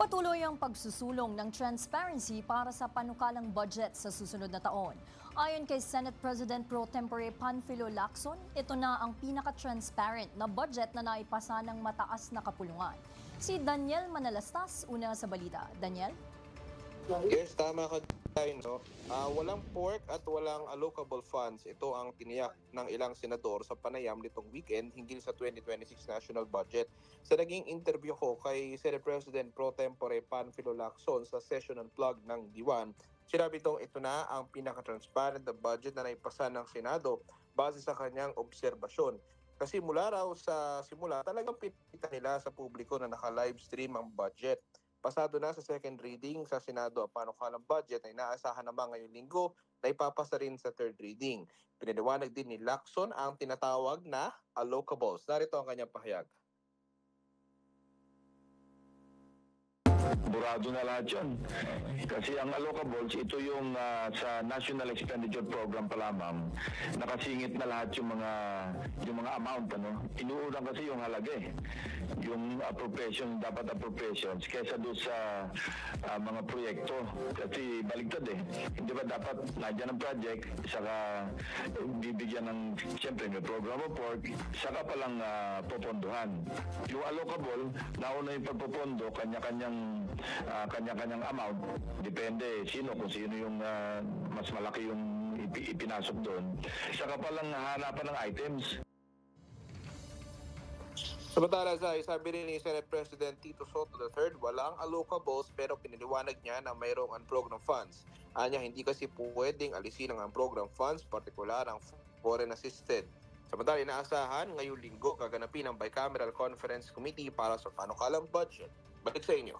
Patuloy ang pagsusulong ng transparency para sa panukalang budget sa susunod na taon. Ayon kay Senate President Pro Tempore Panfilo Lacson, ito na ang pinaka-transparent na budget na naipasa ng mataas na kapulungan. Si Daniel Manalastas, una sa balita. Daniel? Yes, tama ka tayo, no? Walang pork at walang allocable funds. Ito ang tiniyak ng ilang senador sa panayam nitong weekend hinggil sa 2026 national budget. Sa naging interview ko kay Senate President Pro Tempore Panfilo Lacson sa session unplugged ng Diwan, sinabi itong ito na ang pinaka-transparent na budget na naipasa ng Senado base sa kanyang obserbasyon. Kasi mula raw sa simula, talagang pinita nila sa publiko na naka-livestream ang budget. Pasado na sa second reading sa Senado ang panukalang budget ay inaasahan naman ngayong linggo na ipapasa rin sa third reading. Pinaliwanag din ni Lacson ang tinatawag na allocables. Narito ang kanyang pahayag. Burado na lahat yun. Kasi ang allocables, ito yung sa National Expenditure Program pa lamang, nakasingit na lahat yung mga amount. Inuurang kasi yung halaga yung appropriation, dapat appropriations, kesa doon sa mga proyekto. Kasi baligtad Hindi ba dapat nandiyan ang project, saka bibigyan ng, siyempre may program report, saka palang popondohan. Yung allocable, nauna yung pagpopondo, kanya-kanyang amount. Depende kung sino yung mas malaki yung ipinasok doon. Saka palang hanapan ng items. Samantala, sabi rin ni Senate President Tito Soto III, walang allocables pero piniliwanag niya na mayroong unprogrammed funds. Anya, hindi kasi pwedeng alisin ang unprogrammed funds, partikular ang foreign assisted. Samantala, inaasahan ngayong linggo gaganapin ang Bicameral Conference Committee para sa panukalang budget. Balik sa inyo.